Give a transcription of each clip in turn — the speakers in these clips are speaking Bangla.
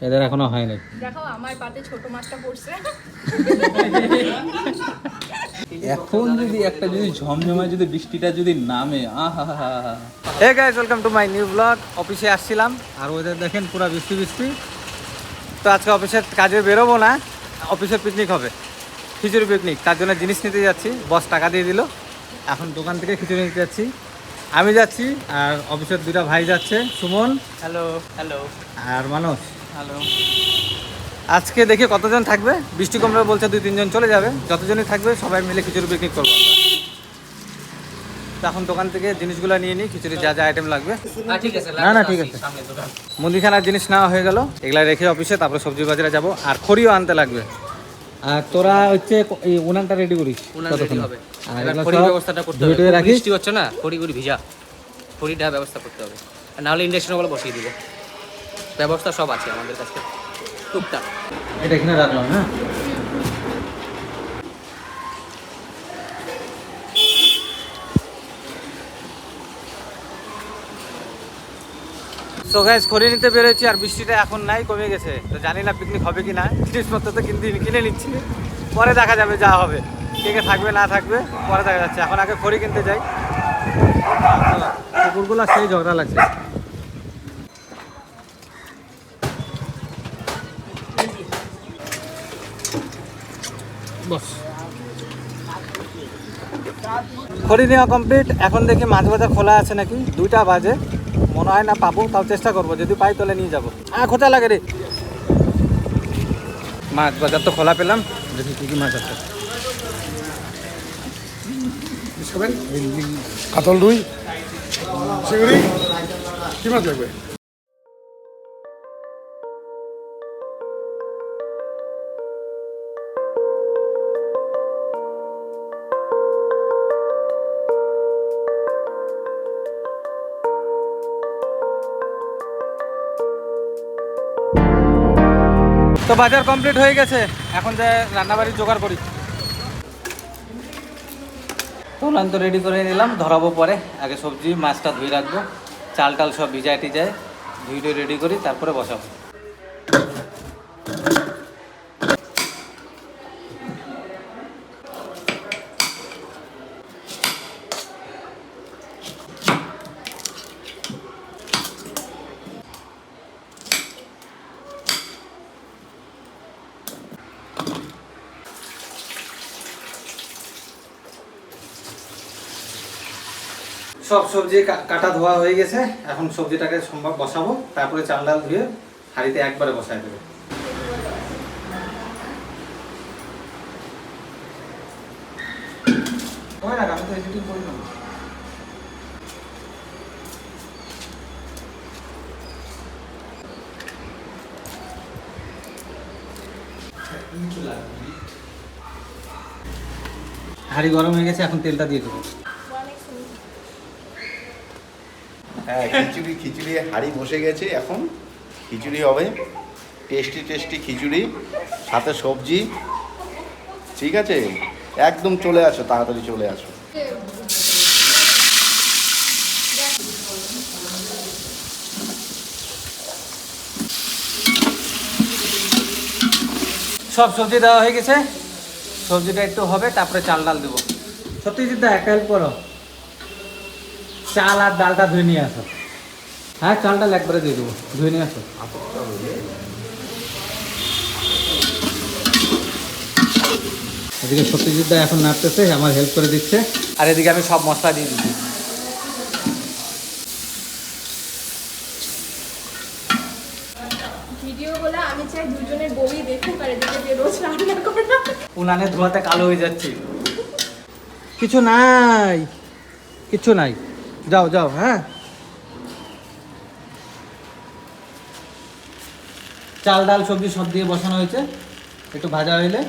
এদের এখনো হয়নি। দেখো আমার পাতে ছোট মাছটা পড়ছে। এখন যদি একটা ঝমঝমায় বৃষ্টিটা যদি নামে, আহা। Hey guys, welcome to my new blog. অফিসে আসছিলাম, আর ওদের দেখেন পুরো বৃষ্টি। তো আজকে অফিসের কাজে বেরোবো না, অফিসের পিকনিক হবে, খিচুড়ি পিকনিক। তার জন্য জিনিস নিতে যাচ্ছি, বস টাকা দিয়ে দিল। এখন দোকান থেকে খিচুড়ি নিতে যাচ্ছি, আমি যাচ্ছি আর অফিসের দুটা ভাই যাচ্ছে, সুমন হ্যালো হ্যালো আর মানস। হ্যালো। আজকে দেখি কতজন থাকবে, বৃষ্টি কমবে বলছে 2-3 জন চলে যাবে, যতজনই থাকবে সবাই মিলে খিচুড়ি পিকনিক করবো আমরা। তো এখন দোকান থেকে জিনিসগুলো নিয়ে নিই, খিচুড়ি যা যা আইটেম লাগবে। ঠিক আছে, না ঠিক আছে, মুদিখানার জিনিস নেওয়া হয়ে গেল, এগুলা রেখে অফিসে, তারপরে সবজি বাজারে যাবো। আর খড়িও আনতে লাগবে। আর তোরা হচ্ছে এই উনানটা রেডি করিস ততক্ষণ। হবে। আর এবার এগুলো খড়ির সব ব্যবস্থাটা করতে ধুয়ে হবে, টুয়ে রাখিস। বৃষ্টি হচ্ছে না, খড়ি ভিজা, খড়িটা ব্যবস্থা করতে হবে। আর নাহলে ইন্ডাকশন ওগুলো বসিয়ে দিব, ব্যবস্থা সব আছে আমাদের কাছে টুকটাক। এটা এখানে রাখলাম, হ্যাঁ। সো গাইস, খড়ি নিতে বেরোচ্ছি আর বৃষ্টিটা এখন নাই, কমে গেছে। তো জানি না পিকনিক হবে কি না, জিনিসপত্র তো কিনে নিচ্ছি, পরে দেখা যাবে যা হবে। কে কে থাকবে না থাকবে পরে দেখা যাচ্ছে, এখন আগে খড়ি কিনতে যাই। কুকুরগুলো সেই ঝগড়া লাগছে। বস খড়ি নেওয়া কমপ্লিট। এখন দেখি মাছ বাজার খোলা আছে নাকি, 2টা বাজে, মনে হয় না পাবো, তাও চেষ্টা করবো, যদি পাই তাহলে নিয়ে যাবো। খোঁচা লাগে রে। মাছ বাজার তো খোলা পেলাম, দেখি কি কি মাছ আছে। কাতল রুই চিংড়ি কি মাছ লাগবে? তো বাজার কমপ্লিট হয়ে গেছে, এখন যে রান্নাবাড়ি জোগাড় করি। তোলান তো রেডি করে নিলাম, ধরাবো পরে। আগে সবজি মাছটা ধুয়ে রাখবো, চাল টাল সব ভিজায় টিজায় ধুয়ে রেডি করি, তারপরে বসাবো। সব সবজি কাটা ধোয়া হয়ে গেছে, এখন সবজিটাকে সম্ভব বসাবো, তারপরে চাল ডাল ধুয়ে হাঁড়িতে একবারে বসায় দেবো। আমি তো এডিটিং করি না। হাঁড়ি গরম হয়ে গেছে, এখন তেলটা দিয়ে দেবো। হ্যাঁ, খিচুড়ি হাঁড়ি বসে গেছে, এখন খিচুড়ি হবে, টেস্টি খিচুড়ি, সাথে সবজি। ঠিক আছে, একদম চলে আসো, তাড়াতাড়ি চলে আসো। সব সবজি দেওয়া হয়ে গেছে, সবজিটা একটু হবে, তারপরে চাল ডাল দেবো। সত্যজিৎ দা একটা হেল্প করো, চাল আর ডালটা ধুয়ে নিয়ে আসো। হ্যাঁ, চাল ডাল একবারে দিয়ে দেবো, ধুয়ে নিয়ে আসো। এদিকে সত্যজিৎ দা এখন নাড়তেছে, আমার হেল্প করে দিচ্ছে। আর এদিকে আমি সব মশলা দিয়ে দিচ্ছি। ভিডিওগুলো আমি চাই দুজনের বউই দেখুক, আর এদিকে যে রোজ রান্না করে। উনানে ধোয়াতে কালো হয়ে যাচ্ছি। কিছু নাই, যাও যাও। হ্যাঁ, চাল ডাল সবজি সব দিয়ে বসানো হয়েছে, একটু ভাজা হইলে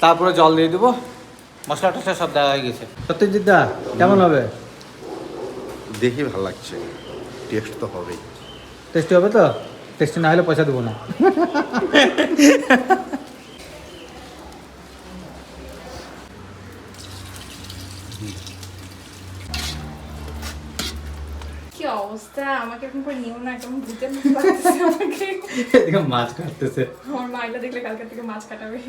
তারপরে জল দিয়ে দেবো, মশলা টশলা সব দেওয়া হয়ে গেছে। সত্যজিৎ দা কেমন হবে? দেখি ভালো লাগছে, টেস্ট তো হবেই। টেস্টি হবে তো? টেস্টি না হলে পয়সা দেবো না। কি অবস্থা অবস্থা, আমাকে এখন করে নিও না, কেমন ভূতের মতো লাগতেছে আমাকে। এদিকে মাছ কাটতেছে। আমার মা এটা দেখলে কালকে থেকে মাছ কাটাবে।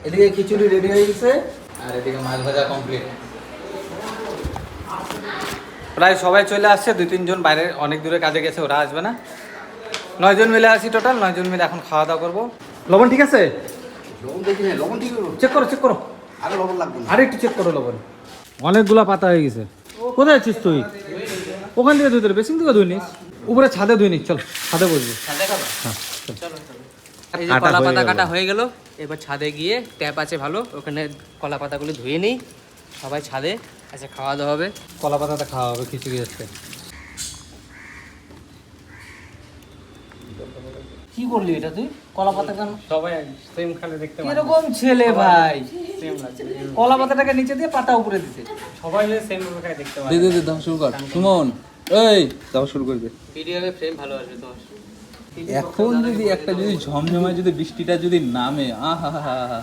এদিকে খিচুড়ি রেডি হয়ে গেছে আর এদিকে মাছ ভাজা কমপ্লিট। প্রায় সবাই চলে আসছে, 2-3 জন বাইরে অনেক দূরে কাজে গেছে, ওরা আসবে না। 9 জন মিলে আছি টোটাল, 9 জন মিলে এখন খাওয়া দাওয়া করবো। লবণ ঠিক আছে? লবণ দেখি না, লবণ ঠিক করো, চেক করো চেক করো, আরে লবণ লাগবে না। আর একটু চেক করো লবণ। অনেকগুলা পাতা হয়ে গেছে। কোথায় আছিস তুই? ওখান থেকে ধুতে বেশি থেকে ধুই নিস, উপরে ছাদে ধুই নিস। চল ছাদে বসবি। ছাদে খাবো? হ্যাঁ চলো। এই যে কাটা কলা হয়ে পাতা গেল। কাটা হয়ে গেল, এবার ছাদে গিয়ে ট্যাপ আছে ভালো, ওখানে কলা পাতাগুলো ধুয়ে নিই, সবাই ছাদে আচ্ছা খাওয়া দাওয়া হবে। কলা পাতাটা খাওয়া হবে খিচুড়ি আজকে। কি করলি এটা তুই? কলা পাতা কেন? সবাই সেম খালে দেখতে পারে, কিরকম ছেলে ভাই, সেম লাগছে, কলা পাতাটাকে নিচে দিয়ে পাতা উপরে দিতে। সবাই সেম ভাবে খায় দেখতে পারে। দে দাও শুরু কর সুমন, এই দাও শুরু করবে। ভিডিওতে ফ্রেম ভালো আসবে তো। এখন যদি একটা যদি ঝমঝমায় যদি বৃষ্টিটা যদি নামে, আহা হা হা,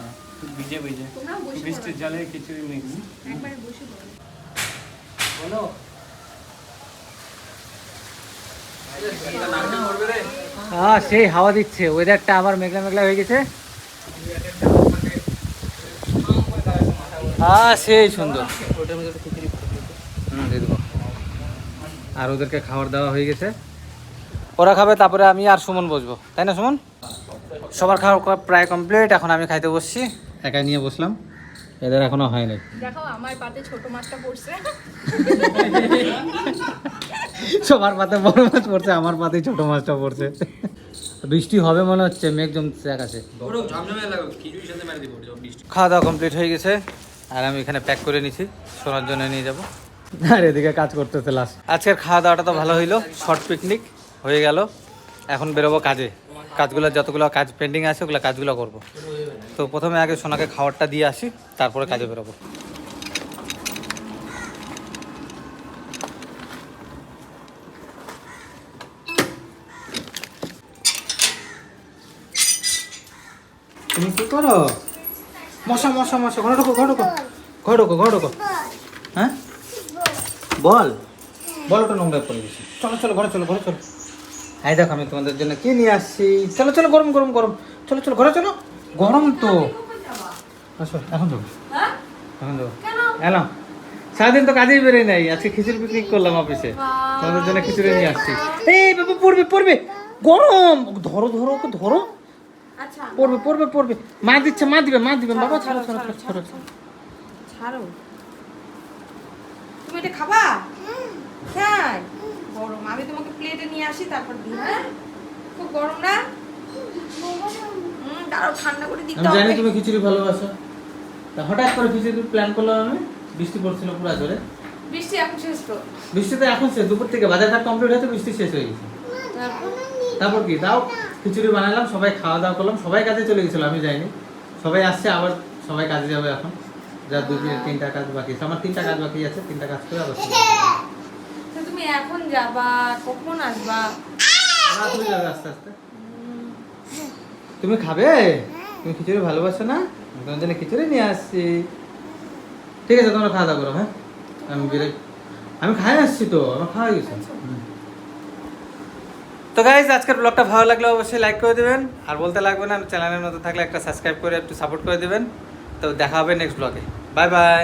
ভিজে ভিজে তোমরা বসে বৃষ্টির জলে খিচুড়ি মিক্স। একবারে বসে পড়ো। বলো হ্যাঁ, সেই হাওয়া দিচ্ছে, ওয়েদারটা আবার মেঘলা মেঘলা হয়ে গেছে। হ্যাঁ সেই সুন্দর। ওটার মধ্যে খিচুড়ি দিয়ে দেবো। আর ওদেরকে খাবার দেওয়া হয়ে গেছে, ওরা খাবে, তারপরে আমি আর সুমন বসবো, তাই না সুমন? সবার খাওয়া প্রায় কমপ্লিট, এখন আমি খাইতে বসছি, একাই নিয়ে বসলাম, এদের এখনো হয় নাই। দেখো আমার পাতে ছোট মাছটা পড়ছে। সবার পাতে বড় মাছ পড়ছে, আমার পাতে ছোট মাছটা পড়ছে। বৃষ্টি হবে মনে হচ্ছে, মেঘ জমছে আকাশে। খাওয়া দাওয়া কমপ্লিট হয়ে গেছে, আর আমি এখানে প্যাক করে নিছি, শোনার জন্য নিয়ে যাব। আর এদিকে কাজ করতেছে লাস্ট। আজকের খাওয়া দাওয়াটা তো ভালো হইলো, শর্ট পিকনিক হয়ে গেল। এখন বেরোবো কাজে, কাজগুলো যতগুলো কাজ পেন্ডিং আছে ওগুলো কাজগুলো করবো। তো প্রথমে আগে সোনাকে খাবারটা দিয়ে আসি, তারপরে কাজে বেরোবো। তুমি কি করো? মশা মশা মশা, ঘরে ঢোকো ঘরে ঢোকো ঘরে ঢোকো ঘরে ঢোকো। হ্যাঁ বল, বল, ওটা নোংরা পড়ে গেছে। চলো চলো ঘরে চলো ঘরে চলো। এই দেখো আমি তোমাদের জন্য কি নিয়ে আসছি। চলো চলো, গরম গরম গরম, চলো চলো ঘরে চলো, গরম তো। আসো এখন যাবো, এখন যাবো, এলাম। সারাদিন তো কাজেই বেরোয় নাই, আজকে খিচুড়ি পিকনিক করলাম অফিসে, তোমাদের জন্য খিচুড়ি নিয়ে আসছি। এই বাবা পড়বে পড়বে, গরম, ধরো ধরো ওকে ধরো, আচ্ছা পড়বে পড়বে পড়বে। মা দিচ্ছে, মা দিবে মা দিবে, বাবা ছাড়ো ছাড়ো ছাড়ো ছাড়ো। ছাড়ো। তুমি এটা খাবা? হ্যাঁ গরম, আমি তোমাকে প্লেটে নিয়ে আসি তারপর দিই। হ্যাঁ খুব গরম না? দাঁড়াও ঠান্ডা করে দিতে আমি জানি হবে। তুমি খিচুড়ি ভালোবাসো, তা হঠাৎ করে খিচুড়ি প্ল্যান করলাম আমি। বৃষ্টি পড়ছিল পুরো জোরে। বৃষ্টি এখন শেষ তো। বৃষ্টি তো এখন শেষ, দুপুর থেকে বাজার ঘাট কমপ্লিট হয়েছে, বৃষ্টি শেষ হয়ে গেছে। তারপর তারপর কি, তাও খিচুড়ি বানালাম, সবাই খাওয়া দাওয়া করলাম, সবাই কাজে চলে গেছিল, আমি যাইনি। সবাই আসছে, আবার সবাই কাজে যাবে এখন। যা 2-3টা কাজ বাকি আছে, আমার 3টা কাজ বাকি আছে, 3টা কাজ করে আবার তো তুমি এখন যাবা, কখন আসবা? রাত হয়ে যাবে আস্তে আস্তে। তুমি খাবে? তুমি খিচুড়ি ভালোবাসো না? আমি তোমার জন্য খিচুড়ি নিয়ে আসছি। ঠিক আছে তোমরা খাওয়া দাওয়া করো। হ্যাঁ আমি বেরোই, আমি খাই আসছি তো, আমার খাওয়া হয়ে গেছে। তো গাইজ আজকের ব্লগটা ভালো লাগলে অবশ্যই লাইক করে দেবেন, আর বলতে লাগবে না, চ্যানেলের মধ্যে থাকলে একটা সাবস্ক্রাইব করে একটু সাপোর্ট করে দেবেন। তো দেখা হবে নেক্সট ব্লগে, বাই বাই।